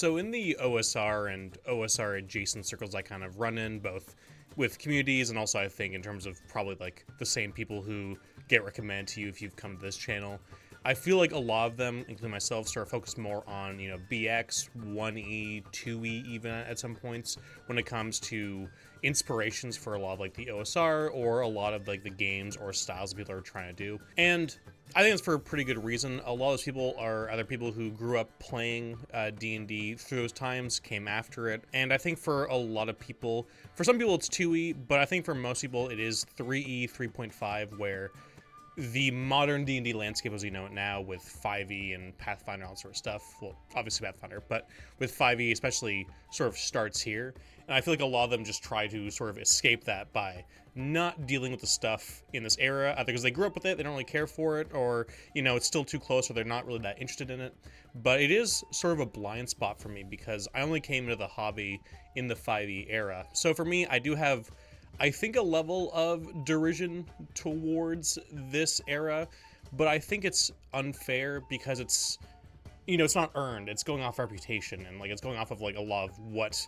So in the OSR and OSR adjacent circles I kind of run in, both with communities and also I think in terms of probably like the same people who get recommended to you if you've come to this channel, I feel like a lot of them, including myself, start focused more on, BX, 1E, 2E even at some points when it comes to inspirations for a lot of like the OSR or a lot of like the games or styles that people are trying to do. And I think it's for a pretty good reason. A lot of those people are other people who grew up playing D&D through those times, came after it, and I think for a lot of people, for some people it's 2E, but I think for most people it is 3E, 3.5, where the modern D&D landscape as we know it now with 5e and Pathfinder and all that sort of stuff, well, obviously Pathfinder, but with 5e especially sort of starts here. And I feel like a lot of them just try to sort of escape that by not dealing with the stuff in this era, either because they grew up with it, they don't really care for it, or, it's still too close, or they're not really that interested in it. But it is sort of a blind spot for me because I only came into the hobby in the 5e era. So for me, I do have, I think, a level of derision towards this era, but I think it's unfair because it's, it's not earned. It's going off reputation, and like it's going off of like a lot of what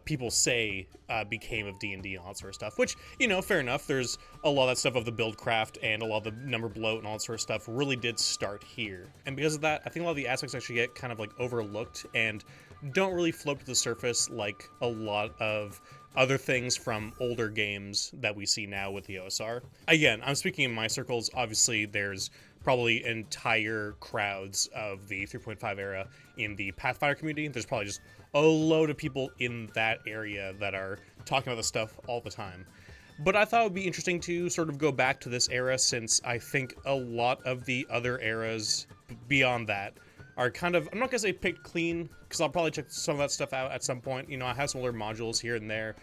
people say became of D&D and all that sort of stuff, which, fair enough. There's a lot of that stuff of the build craft and a lot of the number bloat and all that sort of stuff really did start here. And because of that, I think a lot of the aspects actually get kind of like overlooked and don't really float to the surface like a lot of other things from older games that we see now with the OSR. Again, I'm speaking in my circles. Obviously, there's probably entire crowds of the 3.5 era in the Pathfinder community. There's probably just a load of people in that area that are talking about this stuff all the time. But I thought it would be interesting to sort of go back to this era, since I think a lot of the other eras beyond that are kind of, I'm not going to say picked clean, because I'll probably check some of that stuff out at some point. I have some older modules here and there,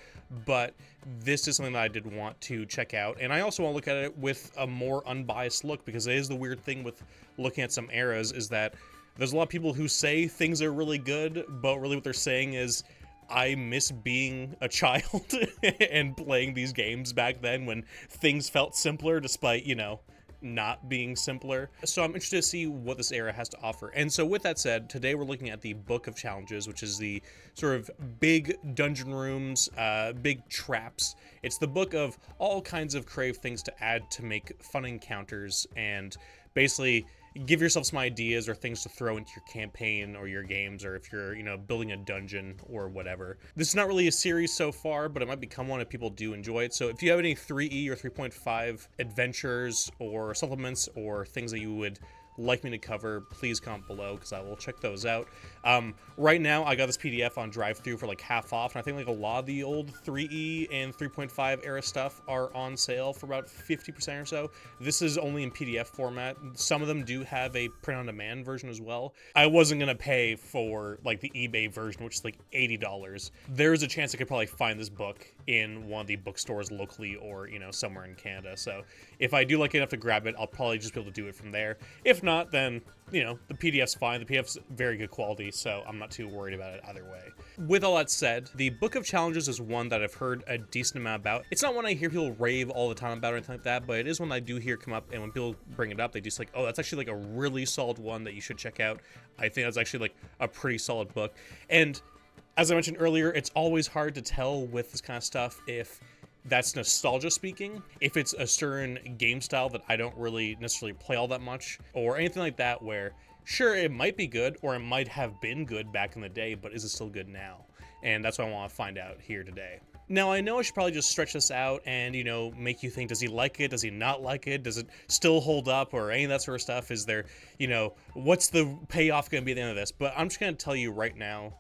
but this is something that I did want to check out. And I also want to look at it with a more unbiased look, because it is the weird thing with looking at some eras is that there's a lot of people who say things are really good, but really what they're saying is, I miss being a child and playing these games back then when things felt simpler despite, not being simpler. So I'm interested to see what this era has to offer. And so with that said, today we're looking at the Book of Challenges, which is the sort of big dungeon rooms, big traps. It's the book of all kinds of creative things to add to make fun encounters and basically give yourself some ideas or things to throw into your campaign or your games, or if you're, building a dungeon or whatever. This is not really a series so far, but it might become one if people do enjoy it. So if you have any 3E or 3.5 adventures or supplements or things that you would like me to cover, please comment below because I will check those out. Right now, I got this PDF on drive-thru for like half off, and I think like a lot of the old 3E and 3.5 era stuff are on sale for about 50% or so. This is only in PDF format. Some of them do have a print-on-demand version as well. I wasn't gonna pay for like the eBay version, which is like $80. There is a chance I could probably find this book in one of the bookstores locally or, somewhere in Canada. So if I do like enough to grab it, I'll probably just be able to do it from there. If not, then, the PDF's fine. The PDF's very good quality, so I'm not too worried about it either way. With all that said, the Book of Challenges is one that I've heard a decent amount about. It's not one I hear people rave all the time about or anything like that, but it is one I do hear come up, and when people bring it up, they just like, oh, that's actually like a really solid one that you should check out. I think that's actually like a pretty solid book. And as I mentioned earlier, it's always hard to tell with this kind of stuff if that's nostalgia speaking, if it's a certain game style that I don't really necessarily play all that much, or anything like that where, sure, it might be good, or it might have been good back in the day, but is it still good now? And that's what I want to find out here today. Now, I know I should probably just stretch this out and, make you think, does he like it? Does he not like it? Does it still hold up? Or any of that sort of stuff? Is there, what's the payoff going to be at the end of this? But I'm just going to tell you right now,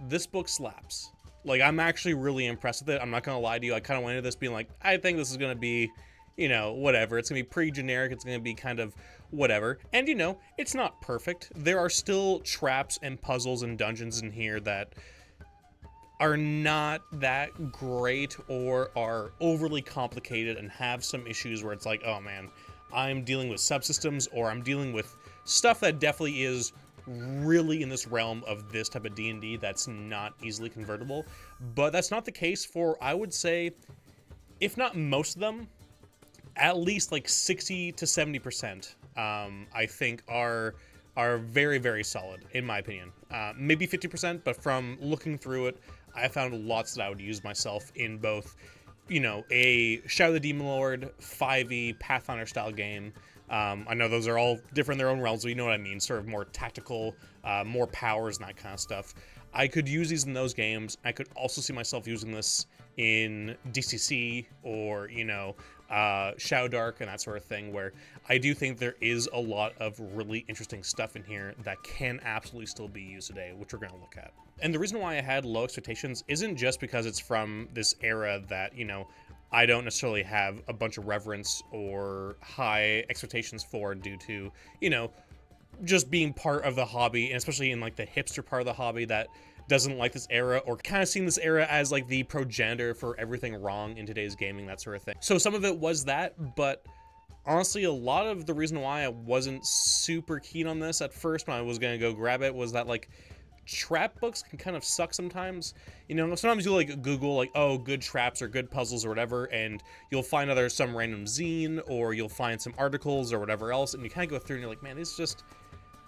this book slaps. Like, I'm actually really impressed with it. I'm not going to lie to you. I kind of went into this being like, I think this is going to be, whatever. It's going to be pretty generic. It's going to be kind of whatever. And, it's not perfect. There are still traps and puzzles and dungeons in here that are not that great or are overly complicated and have some issues where it's like, oh man, I'm dealing with subsystems or I'm dealing with stuff that definitely is really in this realm of this type of D&D that's not easily convertible. But that's not the case for, I would say, if not most of them, at least like 60 to 70%, I think are are very, very solid, in my opinion. Maybe 50%, but from looking through it, I found lots that I would use myself in both, a Shadow of the Demon Lord, 5e, Pathfinder style game. I know those are all different in their own realms, but you know what I mean, sort of more tactical, more powers and that kind of stuff. I could use these in those games. I could also see myself using this in DCC or, Shadow Dark and that sort of thing, where I do think there is a lot of really interesting stuff in here that can absolutely still be used today, which we're going to look at. And the reason why I had low expectations isn't just because it's from this era that, I don't necessarily have a bunch of reverence or high expectations for due to, just being part of the hobby, and especially in like the hipster part of the hobby that doesn't like this era or kind of seeing this era as like the progenitor for everything wrong in today's gaming, that sort of thing. So some of it was that, but honestly, a lot of the reason why I wasn't super keen on this at first when I was going to go grab it was that like trap books can kind of suck sometimes. Sometimes you like Google like, oh, good traps or good puzzles or whatever, and you'll find either some random zine or you'll find some articles or whatever else, and you kind of go through and you're like, man, this is just,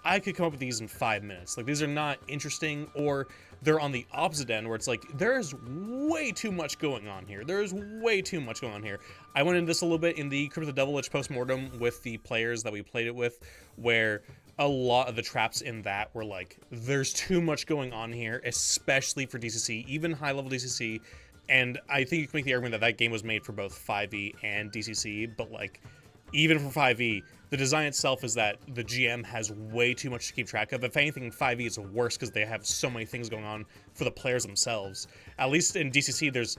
I could come up with these in 5 minutes. Like, these are not interesting, or they're on the opposite end where it's like, there's way too much going on here. There's way too much going on here. I went into this a little bit in the Crypt of the Devil Lich postmortem with the players that we played it with, where a lot of the traps in that were like, there's too much going on here, especially for DCC, even high-level DCC. And I think you can make the argument that that game was made for both 5e and DCC, but like, even for 5e, the design itself is that the GM has way too much to keep track of. If anything, 5e is worse because they have so many things going on for the players themselves. At least in DCC, there's,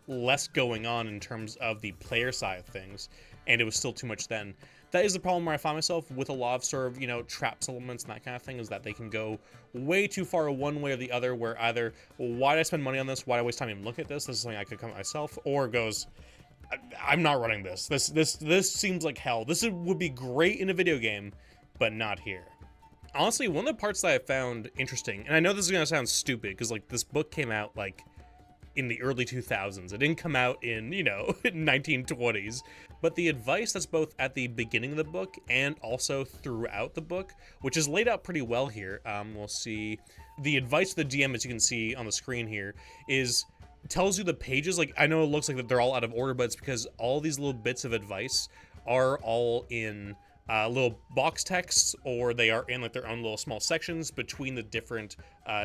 less going on in terms of the player side of things, and it was still too much then. That is the problem where I find myself with a lot of sort of, traps elements and that kind of thing, is that they can go way too far one way or the other, where either, why did I spend money on this? Why did I waste time even looking at this? This is something I could come up myself, or it goes, I'm not running this. This seems like hell. Would be great in a video game, but not here. Honestly, one of the parts that I found interesting, and I know this is gonna sound stupid because like this book came out like in the early 2000s. It didn't come out in 1920s. But the advice that's both at the beginning of the book and also throughout the book, which is laid out pretty well here. We'll see the advice of the DM, as you can see on the screen here, tells you the pages. Like, I know it looks like that they're all out of order, but it's because all these little bits of advice are all in little box texts, or they are in like their own little small sections between the different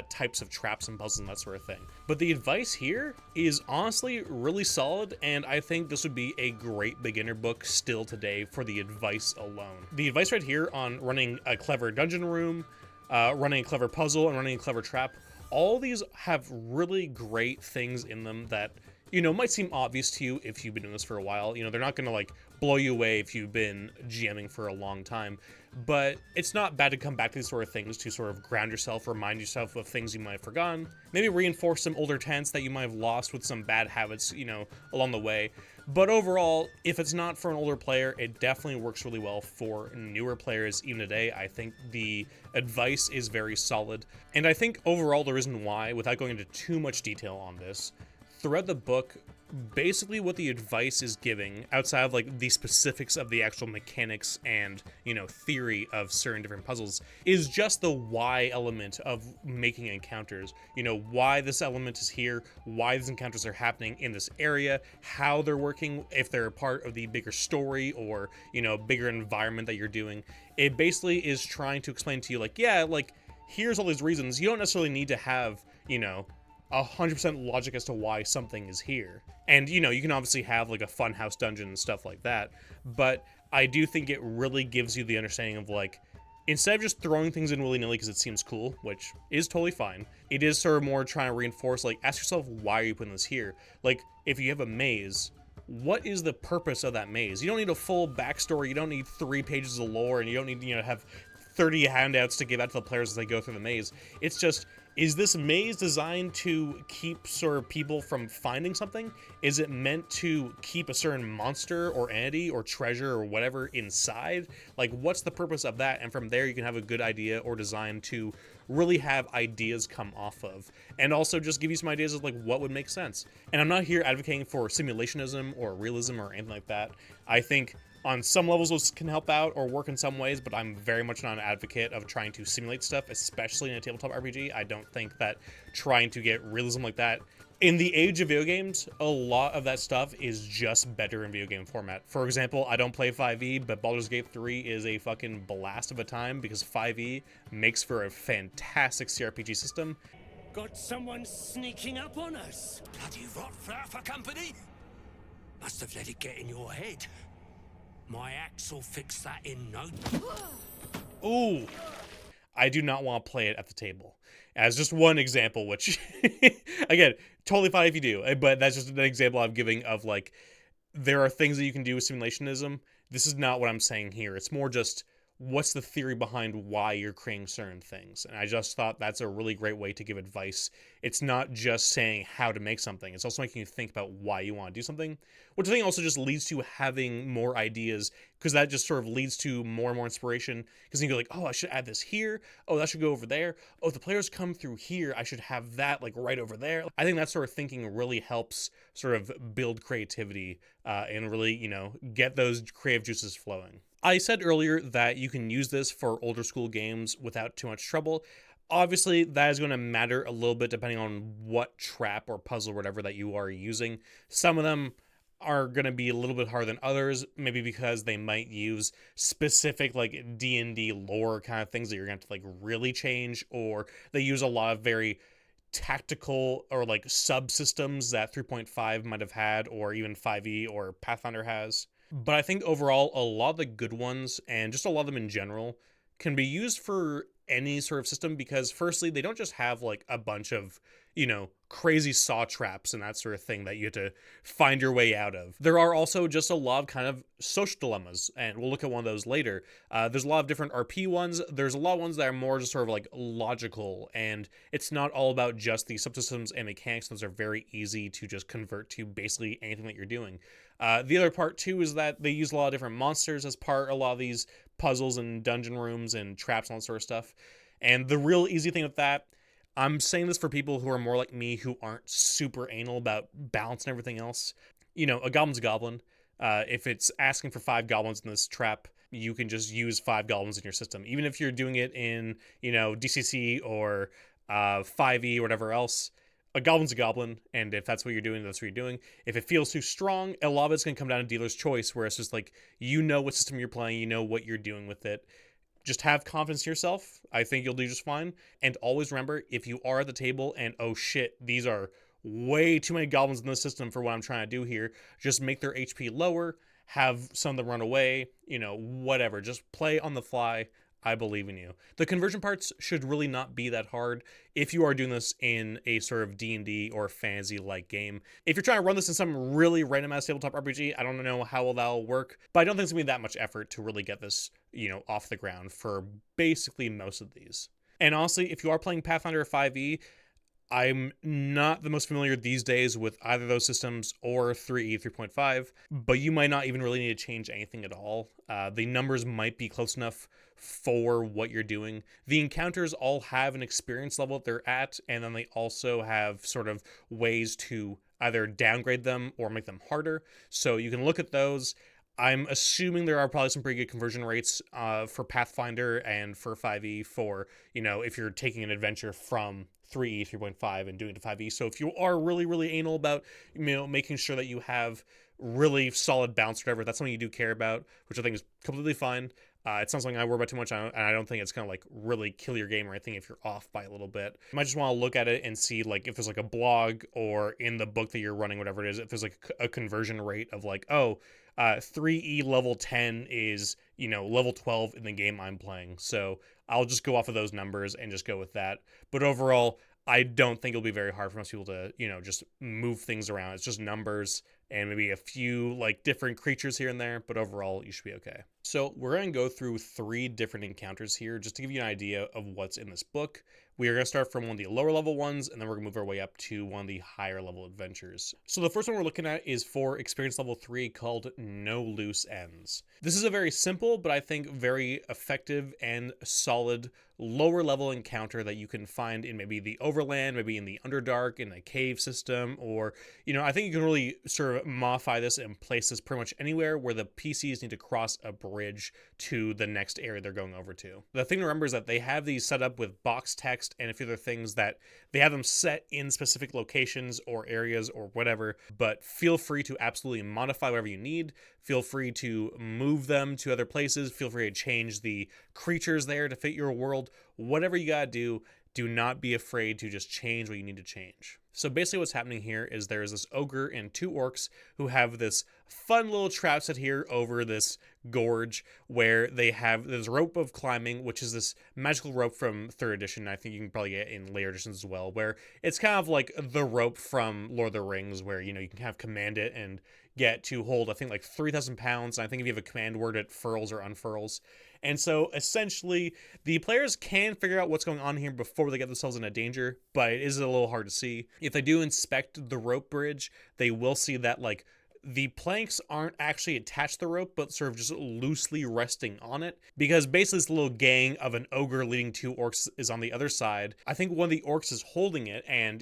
types of traps and puzzles and that sort of thing. But the advice here is honestly really solid, and I think this would be a great beginner book still today for the advice alone. The advice right here on running a clever dungeon room, running a clever puzzle, and running a clever trap, all these have really great things in them that, might seem obvious to you if you've been doing this for a while. They're not going to like blow you away if you've been GMing for a long time, but it's not bad to come back to these sort of things to sort of ground yourself, remind yourself of things you might have forgotten, maybe reinforce some older tenets that you might have lost with some bad habits, along the way. But overall, if it's not for an older player, it definitely works really well for newer players even today. I think the advice is very solid. And I think overall the reason why, without going into too much detail on this, throughout the book, basically what the advice is giving, outside of like the specifics of the actual mechanics and, theory of certain different puzzles, is just the why element of making encounters. Why this element is here, why these encounters are happening in this area, how they're working, if they're a part of the bigger story or, bigger environment that you're doing. It basically is trying to explain to you like, yeah, like, here's all these reasons. You don't necessarily need to have, 100% logic as to why something is here. And, you can obviously have like a funhouse dungeon and stuff like that, but I do think it really gives you the understanding of like, instead of just throwing things in willy-nilly because it seems cool, which is totally fine, it is sort of more trying to reinforce, like, ask yourself, why are you putting this here? Like, if you have a maze, what is the purpose of that maze? You don't need a full backstory, you don't need 3 pages of lore, and you don't need, have 30 handouts to give out to the players as they go through the maze. It's just, is this maze designed to keep sort of people from finding something? Is it meant to keep a certain monster or entity or treasure or whatever inside? Like, what's the purpose of that? And from there, you can have a good idea or design to really have ideas come off of. And also just give you some ideas of like what would make sense. And I'm not here advocating for simulationism or realism or anything like that. I think On some levels, those can help out or work in some ways, but I'm very much not an advocate of trying to simulate stuff, especially in a tabletop RPG. I don't think that trying to get realism like that in the age of video games, a lot of that stuff is just better in video game format. For example, I don't play 5e, but Baldur's Gate 3 is a fucking blast of a time because 5e makes for a fantastic CRPG system. Got someone sneaking up on us. Bloody rot flower for company? Must have let it get in your head. My axe will fix that in no time. Ooh. I do not want to play it at the table. As just one example, which, again, totally fine if you do, but that's just an example I'm giving of, like, there are things that you can do with simulationism. This is not what I'm saying here. It's more just, what's the theory behind why you're creating certain things? And I just thought that's a really great way to give advice. It's not just saying how to make something. It's also making you think about why you want to do something, which I think also just leads to having more ideas, because that just sort of leads to more and more inspiration, because you go like, oh, I should add this here. Oh, that should go over there. Oh, if the players come through here, I should have that like right over there. I think that sort of thinking really helps sort of build creativity and really, you know, get those creative juices flowing. I said earlier that you can use this for older school games without too much trouble. Obviously, that is going to matter a little bit depending on what trap or puzzle or whatever that you are using. Some of them are going to be a little bit harder than others, maybe because they might use specific like D&D lore kind of things that you're going to have to like really change, or they use a lot of very tactical or like subsystems that 3.5 might have had, or even 5e or Pathfinder has. But I think overall, a lot of the good ones, and just a lot of them in general, can be used for any sort of system, because firstly, they don't just have like a bunch of, you know, crazy saw traps and that sort of thing that you have to find your way out of. There are also just a lot of kind of social dilemmas, and we'll look at one of those later. There's a lot of different RP ones. There's a lot of ones that are more just sort of like logical, and it's not all about just the subsystems and mechanics. Those are very easy to just convert to basically anything that you're doing. The other part too is that they use a lot of different monsters as part of a lot of these puzzles and dungeon rooms and traps and all that sort of stuff. And the real easy thing with that, I'm saying this for people who are more like me, who aren't super anal about balance and everything else. You know, a goblin's a goblin. If it's asking for 5 goblins in this trap, you can just use 5 goblins in your system. Even if you're doing it in, you know, DCC or 5e or whatever else, a goblin's a goblin, and if that's what you're doing, that's what you're doing. If it feels too strong, a lot of it's going to come down to dealer's choice, where it's just like, you know what system you're playing, you know what you're doing with it. Just have confidence in yourself. I think you'll do just fine. And always remember, if you are at the table and, oh shit, these are way too many goblins in the system for what I'm trying to do here, just make their HP lower, have some of them run away, you know, whatever. Just play on the fly. I believe in you. The conversion parts should really not be that hard if you are doing this in a sort of D&D or fantasy-like game. If you're trying to run this in some really randomized tabletop RPG, I don't know how well that'll work, but I don't think it's going to be that much effort to really get this, you know, off the ground for basically most of these. And honestly, if you are playing Pathfinder 5e, I'm not the most familiar these days with either of those systems or 3E, 3.5, but you might not even really need to change anything at all. The numbers might be close enough for what you're doing. The encounters all have an experience level that they're at, and then they also have sort of ways to either downgrade them or make them harder. So you can look at those. I'm assuming there are probably some pretty good conversion rates for Pathfinder and for 5e for, you know, if you're taking an adventure from 3e, 3.5 and doing it to 5e. So if you are really, really anal about, you know, making sure that you have really solid bounce or whatever, that's something you do care about, which I think is completely fine. It's not something I worry about too much, and I don't think it's going to like really kill your game or anything if you're off by a little bit. You might just want to look at it and see like if there's like a blog or in the book that you're running, whatever it is, if there's like a conversion rate of like, oh, 3E level 10 is, you know, level 12 in the game I'm playing. So I'll just go off of those numbers and just go with that. But overall, I don't think it'll be very hard for most people to, you know, just move things around. It's just numbers and maybe a few like different creatures here and there, but overall you should be okay. So we're going to go through 3 different encounters here just to give you an idea of what's in this book. We are going to start from one of the lower level ones, and then we're going to move our way up to one of the higher level adventures. So the first one we're looking at is for experience level 3, called No Loose Ends. This is a very simple, but I think very effective and solid lower level encounter that you can find in maybe the Overland, maybe in the Underdark, in a cave system, or, I think you can really sort of modify this and place this pretty much anywhere where the PCs need to cross a bridge to the next area they're going over to. The thing to remember is that they have these set up with box text and a few other things that they have them set in specific locations or areas or whatever, but feel free to absolutely modify whatever you need. Feel free to move them to other places. Feel free to change the creatures there to fit your world. Whatever you gotta do not be afraid to just change what you need to change. So basically what's happening here is there's this ogre and 2 orcs who have this fun little trap set here over this gorge where they have this rope of climbing, which is this magical rope from 3rd edition. I think you can probably get in later editions as well, where it's kind of like the rope from Lord of the Rings where, you can kind of command it and get to hold, I think, like 3,000 pounds. And I think if you have a command word, it furls or unfurls. And so essentially the players can figure out what's going on here before they get themselves into danger, but it is a little hard to see. If they do inspect the rope bridge, they will see that like the planks aren't actually attached to the rope, but sort of just loosely resting on it, because basically this little gang of an ogre leading 2 orcs is on the other side. I think one of the orcs is holding it and,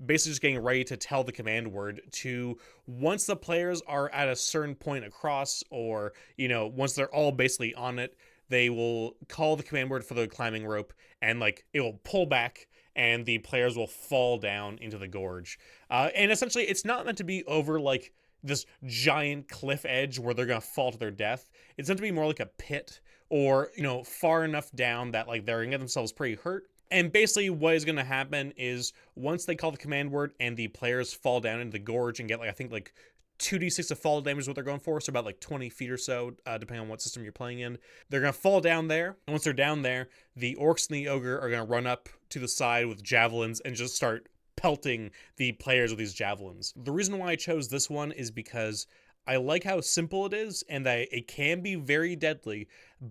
basically just getting ready to tell the command word to, once the players are at a certain point across, or, once they're all basically on it, they will call the command word for the climbing rope, and like it will pull back and the players will fall down into the gorge. And essentially it's not meant to be over like this giant cliff edge where they're gonna fall to their death. It's meant to be more like a pit, or far enough down that like they're gonna get themselves pretty hurt. And basically what is gonna happen is once they call the command word and the players fall down into the gorge and get like, I think like 2d6 of fall damage is what they're going for, so about like 20 feet or so, depending on what system you're playing in. They're going to fall down there, and once they're down there, the orcs and the ogre are going to run up to the side with javelins and just start pelting the players with these javelins. The reason why I chose this one is because I like how simple it is, and that it can be very deadly,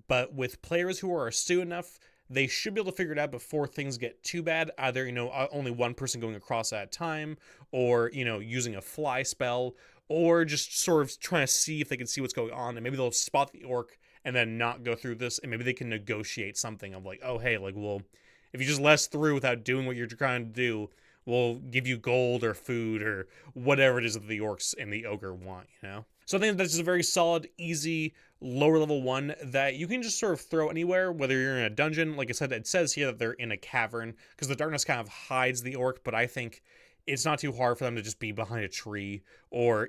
but with players who are astute enough, they should be able to figure it out before things get too bad. Either, only one person going across at a time, or, using a fly spell, or just sort of trying to see if they can see what's going on, and maybe they'll spot the orc and then not go through this, and maybe they can negotiate something of like, oh, hey, like, well, if you just let us through without doing what you're trying to do, we'll give you gold or food or whatever it is that the orcs and the ogre want, So I think that's just a very solid, easy, lower level one that you can just sort of throw anywhere, whether you're in a dungeon. Like I said, it says here that they're in a cavern because the darkness kind of hides the orc, but I think it's not too hard for them to just be behind a tree or,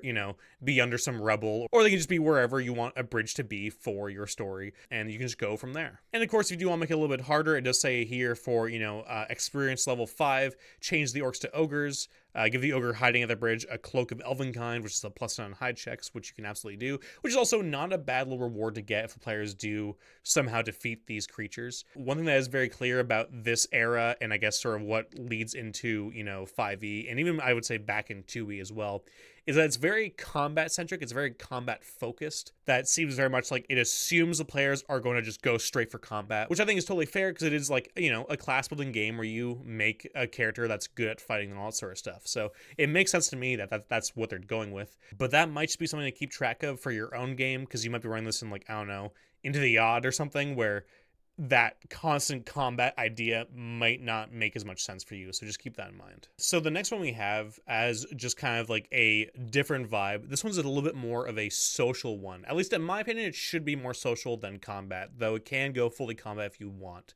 be under some rubble, or they can just be wherever you want a bridge to be for your story, and you can just go from there. And of course, if you do want to make it a little bit harder, it does say here for, experience level 5, change the orcs to ogres, give the ogre hiding at the bridge a cloak of elvenkind, which is a +9 on hide checks, which you can absolutely do, which is also not a bad little reward to get if the players do somehow defeat these creatures. One thing that is very clear about this era, and I guess sort of what leads into, 5e, and even I would say back in 2e as well, is that it's very combat centric, it's very combat focused. That seems very much like it assumes the players are going to just go straight for combat, which I think is totally fair because it is like, a class building game where you make a character that's good at fighting and all that sort of stuff. So it makes sense to me that that's what they're going with. But that might just be something to keep track of for your own game, because you might be running this in like, I don't know, Into the Odd or something, where that constant combat idea might not make as much sense for you, so just keep that in mind. So the next one we have as just kind of like a different vibe, this one's a little bit more of a social one. At least in my opinion, it should be more social than combat, though it can go fully combat if you want.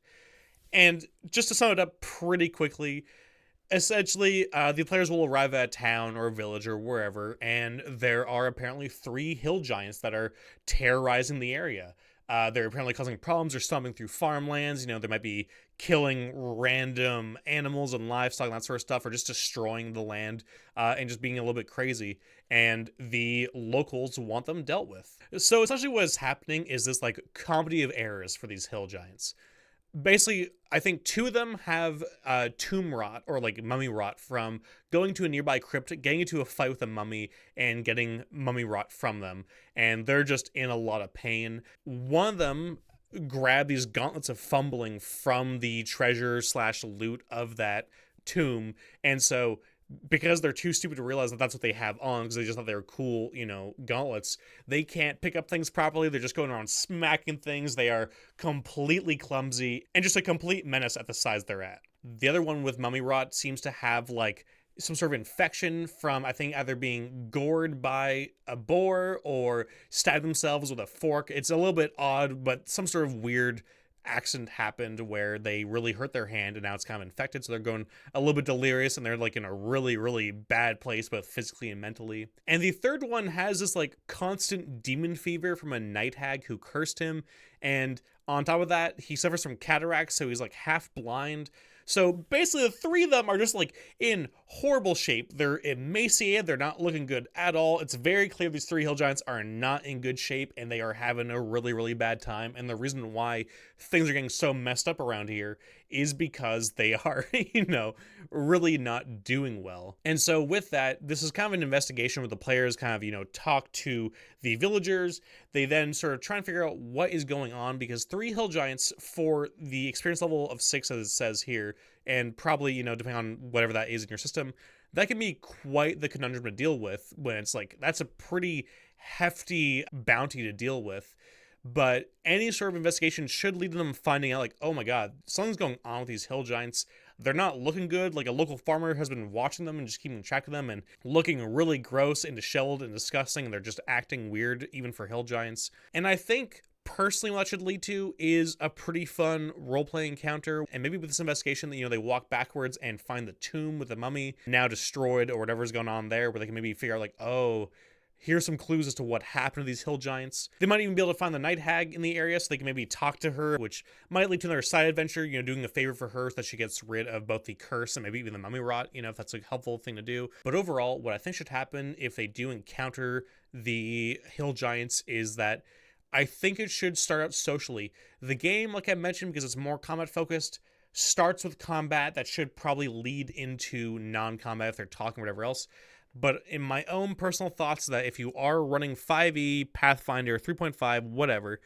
And just to sum it up pretty quickly, essentially, the players will arrive at a town or a village or wherever, and there are apparently 3 hill giants that are terrorizing the area. They're apparently causing problems or stomping through farmlands. They might be killing random animals and livestock and that sort of stuff, or just destroying the land and just being a little bit crazy. And the locals want them dealt with. So essentially what is happening is this like comedy of errors for these hill giants. basically, I think 2 of them have tomb rot or like mummy rot from going to a nearby crypt, getting into a fight with a mummy, and getting mummy rot from them. And they're just in a lot of pain. One of them grabbed these gauntlets of fumbling from the treasure slash loot of that tomb. And so because they're too stupid to realize that that's what they have on, because they just thought they were cool, gauntlets, they can't pick up things properly. They're just going around smacking things. They are completely clumsy and just a complete menace at the size they're at. The other one with mummy rot seems to have like some sort of infection from, I think, either being gored by a boar or stabbed themselves with a fork. It's a little bit odd, but some sort of weird accident happened where they really hurt their hand and now it's kind of infected, so they're going a little bit delirious and they're like in a really, really bad place, both physically and mentally. And the third one has this like constant demon fever from a night hag who cursed him, and on top of that he suffers from cataracts, so he's like half blind. So basically the 3 of them are just like in horrible shape. They're emaciated. They're not looking good at all. It's very clear these 3 hill giants are not in good shape and they are having a really, really bad time. And the reason why things are getting so messed up around here is because they are, really not doing well. And so with that, this is kind of an investigation where the players kind of, talk to the villagers. They then sort of try and figure out what is going on, because 3 hill giants for the experience level of 6, as it says here, and probably, depending on whatever that is in your system, that can be quite the conundrum to deal with when it's like, that's a pretty hefty bounty to deal with. But any sort of investigation should lead to them finding out like, oh my god, something's going on with these hill giants. They're not looking good. Like a local farmer has been watching them and just keeping track of them and looking really gross and disheveled and disgusting. And they're just acting weird even for hill giants. And I think personally what that should lead to is a pretty fun role-playing encounter. And maybe with this investigation that, they walk backwards and find the tomb with the mummy now destroyed or whatever's going on there, where they can maybe figure out like, oh, here's some clues as to what happened to these hill giants. They might even be able to find the night hag in the area so they can maybe talk to her, which might lead to another side adventure, doing a favor for her so that she gets rid of both the curse and maybe even the mummy rot, if that's a helpful thing to do. But overall, what I think should happen if they do encounter the hill giants is that I think it should start out socially. The game, like I mentioned, because it's more combat focused, starts with combat that should probably lead into non-combat if they're talking or whatever else. But in my own personal thoughts, that if you are running 5e, Pathfinder, 3.5, whatever,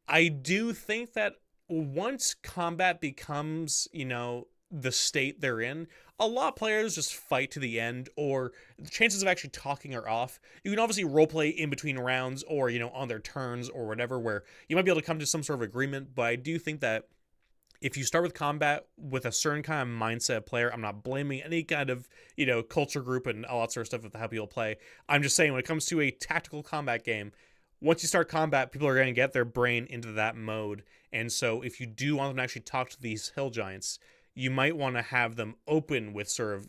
I do think that once combat becomes, the state they're in, a lot of players just fight to the end, or the chances of actually talking are off. You can obviously roleplay in between rounds or, on their turns or whatever, where you might be able to come to some sort of agreement, but I do think that if you start with combat with a certain kind of mindset of player, I'm not blaming any kind of, culture group and all that sort of stuff with how people play. I'm just saying when it comes to a tactical combat game, once you start combat, people are going to get their brain into that mode. And so if you do want them to actually talk to these hill giants, you might want to have them open with sort of,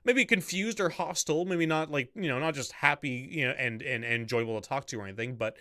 maybe confused or hostile, maybe not like, not just happy, and enjoyable to talk to or anything, but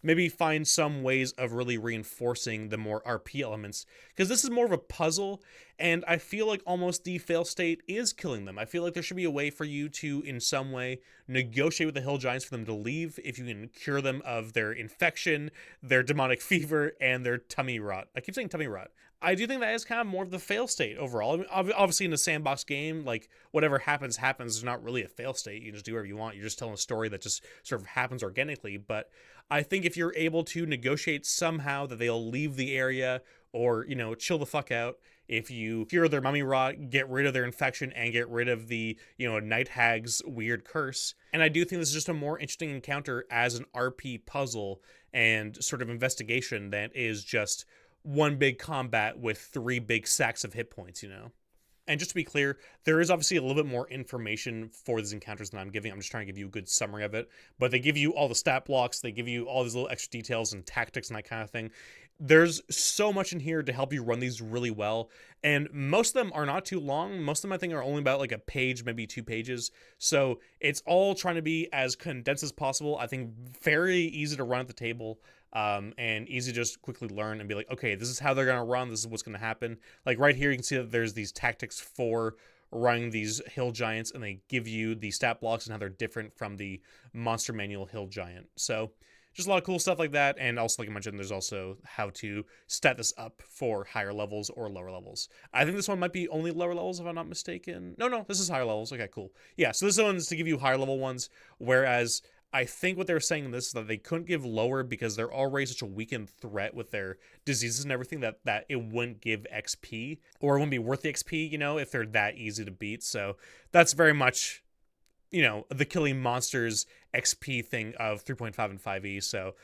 maybe find some ways of really reinforcing the more RP elements, because this is more of a puzzle, and I feel like almost the fail state is killing them. I feel like there should be a way for you to, in some way, negotiate with the hill giants for them to leave if you can cure them of their infection, their demonic fever, and their tummy rot. I keep saying tummy rot. I do think that is kind of more of the fail state overall. I mean, obviously in a sandbox game, like whatever happens. There's not really a fail state. You can just do whatever you want. You're just telling a story that just sort of happens organically. But I think if you're able to negotiate somehow that they'll leave the area or, chill the fuck out, if you cure their mummy rot, get rid of their infection, and get rid of the, night hag's weird curse. And I do think this is just a more interesting encounter as an RP puzzle and sort of investigation that is just one big combat with 3 big sacks of hit points, And just to be clear, there is obviously a little bit more information for these encounters than I'm giving. I'm just trying to give you a good summary of it. But they give you all the stat blocks, they give you all these little extra details and tactics and that kind of thing. There's so much in here to help you run these really well. And most of them are not too long. Most of them, I think, are only about like a page, maybe 2 pages. So it's all trying to be as condensed as possible. I think very easy to run at the table. And easy to just quickly learn and be like, okay, this is how they're going to run. This is what's going to happen. Like right here, you can see that there's these tactics for running these hill giants, and they give you the stat blocks and how they're different from the monster manual hill giant. So just a lot of cool stuff like that. And also, like I mentioned, there's also how to stat this up for higher levels or lower levels. I think this one might be only lower levels if I'm not mistaken. No, this is higher levels. Okay, cool. Yeah, so this one's to give you higher level ones, whereas I think what they were saying in this is that they couldn't give lower because they're already such a weakened threat with their diseases and everything that it wouldn't give XP, or it wouldn't be worth the XP, if they're that easy to beat. So that's very much, the killing monsters XP thing of 3.5 and 5e. So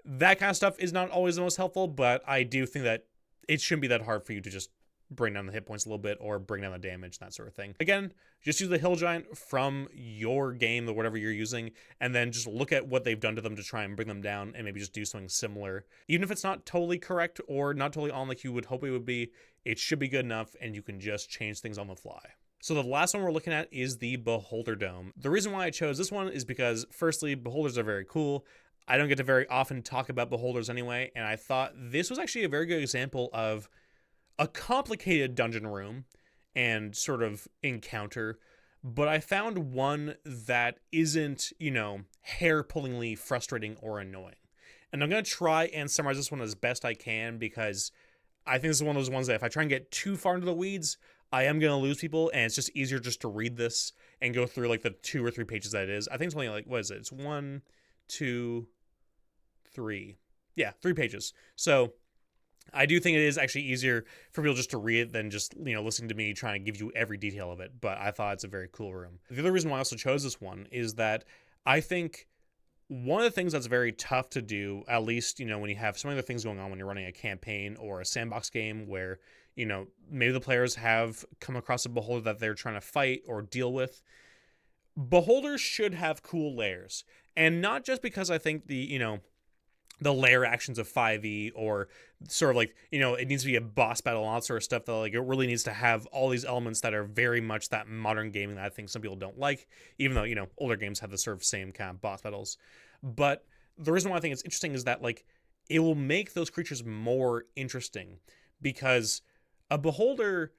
that kind of stuff is not always the most helpful, but I do think that it shouldn't be that hard for you to just bring down the hit points a little bit or bring down the damage and that sort of thing. Again, just use the Hill Giant from your game or whatever you're using, and then just look at what they've done to them to try and bring them down, and maybe just do something similar. Even if it's not totally correct or not totally on like you would hope it would be, it should be good enough, and you can just change things on the fly. So the last one we're looking at is the Beholder Dome. The reason why I chose this one is because, firstly, beholders are very cool. I don't get to very often talk about beholders anyway, and I thought this was actually a very good example of a complicated dungeon room and sort of encounter, but I found one that isn't, hair-pullingly frustrating or annoying. And I'm going to try and summarize this one as best I can, because I think this is one of those ones that if I try and get too far into the weeds, I am going to lose people, and it's just easier just to read this and go through like the 2 or 3 pages that it is. I think it's only like, what is it? It's 1, 2, 3. Yeah, 3 pages. So I do think it is actually easier for people just to read it than just, listening to me trying to give you every detail of it. But I thought it's a very cool room. The other reason why I also chose this one is that I think one of the things that's very tough to do, at least, when you have some other things going on when you're running a campaign or a sandbox game where, maybe the players have come across a beholder that they're trying to fight or deal with. Beholders should have cool layers. And not just because I think the layer actions of 5e or sort of like, it needs to be a boss battle and all that sort of stuff, that like it really needs to have all these elements that are very much that modern gaming that I think some people don't like, even though, older games have the sort of same kind of boss battles. But the reason why I think it's interesting is that like it will make those creatures more interesting, because a beholder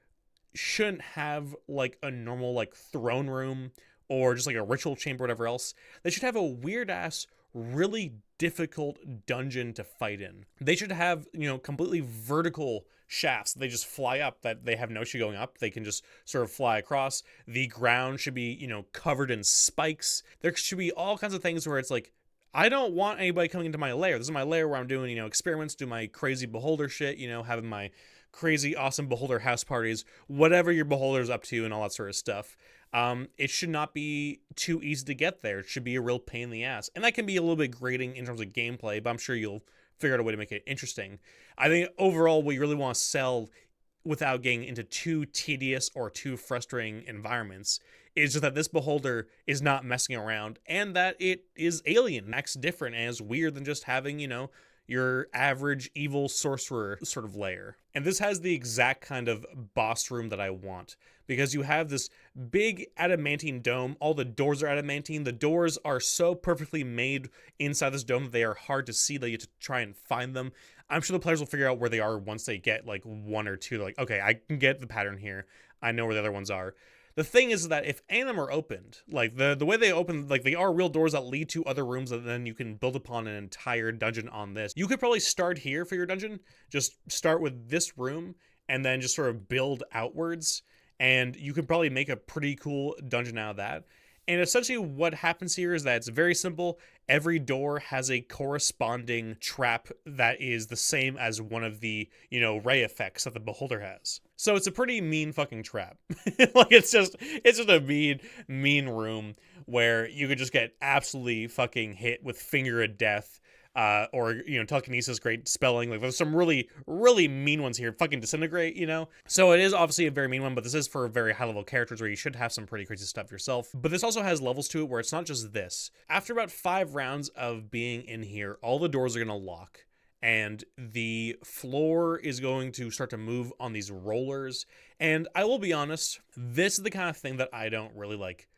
shouldn't have like a normal like throne room or just like a ritual chamber or whatever else. They should have a weird ass, really difficult dungeon to fight in. They should have, completely vertical shafts. They just fly up, that they have no issue going up. They can just sort of fly across. The ground should be, covered in spikes. There should be all kinds of things where it's like, I don't want anybody coming into my lair. This is my lair where I'm doing, experiments, do my crazy beholder shit, having my crazy awesome beholder house parties, whatever your beholder's up to and all that sort of stuff. It should not be too easy to get there. It should be a real pain in the ass. And that can be a little bit grating in terms of gameplay, but I'm sure you'll figure out a way to make it interesting. I think overall what you really want to sell without getting into too tedious or too frustrating environments is just that this beholder is not messing around, and that it is alien, acts different, and is weird than just having, your average evil sorcerer sort of lair. And this has the exact kind of boss room that I want, because you have this big adamantine dome. All the doors are adamantine. The doors are so perfectly made inside this dome that they are hard to see, that you have to try and find them. I'm sure the players will figure out where they are once they get like 1 or 2. They're like, okay, I can get the pattern here. I know where the other ones are. The thing is that if any of them are opened, like the way they open, like they are real doors that lead to other rooms that then you can build upon an entire dungeon on this. You could probably start here for your dungeon, just start with this room and then just sort of build outwards, and you could probably make a pretty cool dungeon out of that. And essentially what happens here is that it's very simple. Every door has a corresponding trap that is the same as one of the, ray effects that the beholder has. So it's a pretty mean fucking trap. Like it's just a mean room where you could just get absolutely fucking hit with finger of death. Or telekinesis, great spelling. Like there's some really, really mean ones here. Fucking disintegrate, So it is obviously a very mean one, but this is for very high level characters where you should have some pretty crazy stuff yourself. But this also has levels to it where it's not just this. After about 5 rounds of being in here, all the doors are gonna lock, and the floor is going to start to move on these rollers. And I will be honest, this is the kind of thing that I don't really like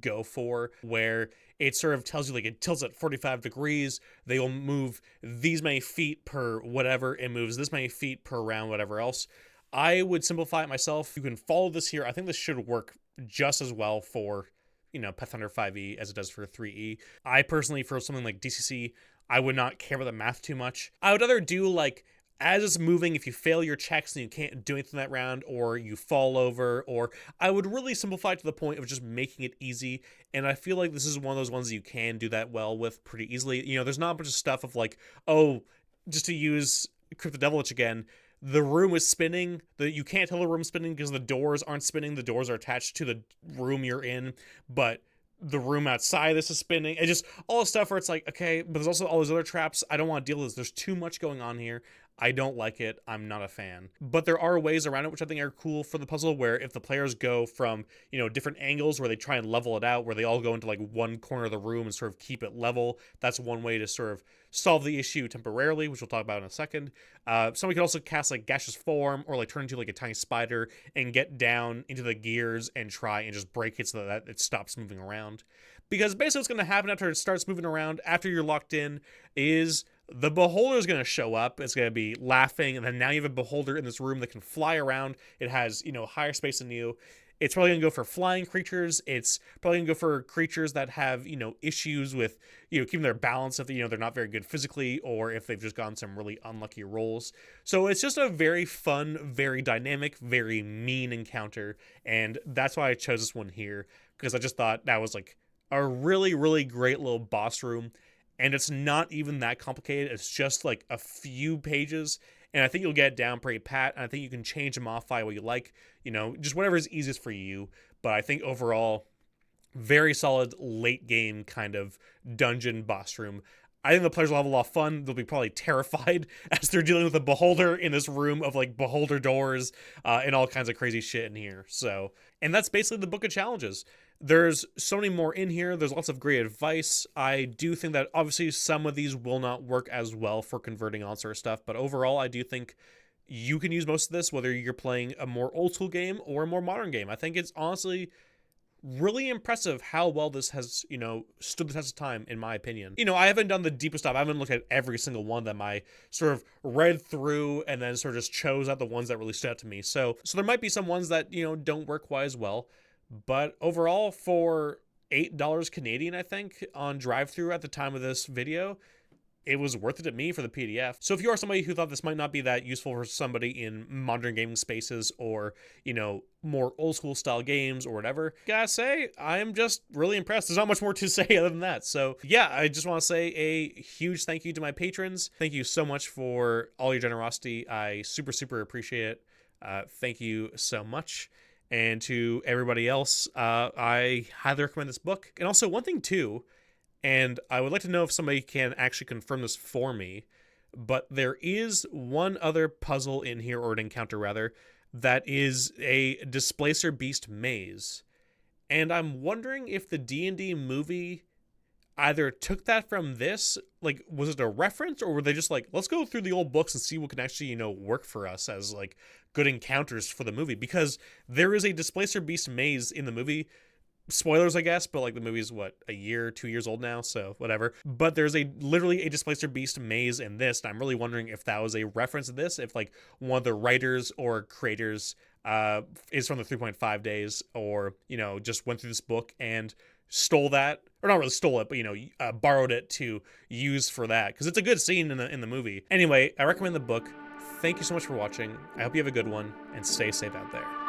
go for, where it sort of tells you like it tilts at 45 degrees, they will move these many feet per whatever, it moves this many feet per round, whatever else. I would simplify it myself. You can follow this here. I think this should work just as well for Pathfinder 5e as it does for 3e. I personally, for something like DCC, I would not care about the math too much. I would rather do like, as it's moving, if you fail your checks and you can't do anything that round, or you fall over, or I would really simplify it to the point of just making it easy. And I feel like this is one of those ones that you can do that well with pretty easily. You know, there's not a bunch of stuff of like, oh, just to use Crypt the Devilich again, the room is spinning. You can't tell the room's spinning because the doors aren't spinning. The doors are attached to the room you're in, but the room outside this is spinning. It's just all the stuff where it's like, okay, but there's also all those other traps. I don't want to deal with this. There's too much going on here. I don't like it. I'm not a fan. But there are ways around it, which I think are cool for the puzzle, where if the players go from, you know, different angles where they try and level it out, where they all go into like one corner of the room and sort of keep it level, that's one way to sort of solve the issue temporarily, which we'll talk about in a second. Somebody could also cast like gaseous form, or like turn into like a tiny spider and get down into the gears and try and just break it so that it stops moving around. Because basically what's going to happen after it starts moving around, after you're locked in, is the beholder is going to show up. It's going to be laughing, and then now you have a beholder in this room that can fly around. It has, you know, higher space than you. It's probably going to go for flying creatures. It's probably going to go for creatures that have, you know, issues with, you know, keeping their balance if, you know, they're not very good physically, or if they've just gotten some really unlucky rolls. So it's just a very fun, very dynamic, very mean encounter, and that's why I chose this one here, because I just thought that was like a really, really great little boss room. And it's not even that complicated. It's just like a few pages, and I think you'll get it down pretty pat, and I think you can change and modify what you like, you know, just whatever is easiest for you. But I think overall, very solid late game kind of dungeon boss room. I think the players will have a lot of fun. They'll be probably terrified as they're dealing with a beholder in this room of like beholder doors and all kinds of crazy shit in here. So, and that's basically the Book of Challenges. There's so many more in here. There's lots of great advice. I do think that obviously some of these will not work as well for converting all sort of stuff, but overall I do think you can use most of this, whether you're playing a more old school game or a more modern game. I think it's honestly really impressive how well this has, you know, stood the test of time, in my opinion. You know, I haven't done the deepest dive. I haven't looked at every single one of them. I sort of read through and then sort of just chose out the ones that really stood out to me. So there might be some ones that, you know, don't work quite as well. But overall, for $8 Canadian, I think, on drive-thru at the time of this video, it was worth it to me for the PDF. So if you are somebody who thought this might not be that useful for somebody in modern gaming spaces, or, you know, more old school style games or whatever, gotta say, I am just really impressed. There's not much more to say other than that. So yeah, I just want to say a huge thank you to my patrons. Thank you so much for all your generosity. I super, super appreciate it. Thank you so much. And to everybody else, I highly recommend this book. And also one thing too, and I would like to know if somebody can actually confirm this for me, but there is one other puzzle in here, or an encounter rather, that is a Displacer Beast maze. And I'm wondering if the D&D movie either took that from this, like, was it a reference, or were they just like, let's go through the old books and see what can actually, you know, work for us as like good encounters for the movie? Because there is a Displacer Beast maze in the movie. Spoilers, I guess, but like the movie's what, a year, 2 years old now, so whatever. But there's literally a Displacer Beast maze in this, and I'm really wondering if that was a reference to this, if like one of the writers or creators is from the 3.5 days, or, you know, just went through this book and stole that, or not really stole it, but, you know, borrowed it to use for that, because it's a good scene in the movie. Anyway, I recommend the book. Thank you so much for watching. I hope you have a good one, and stay safe out there.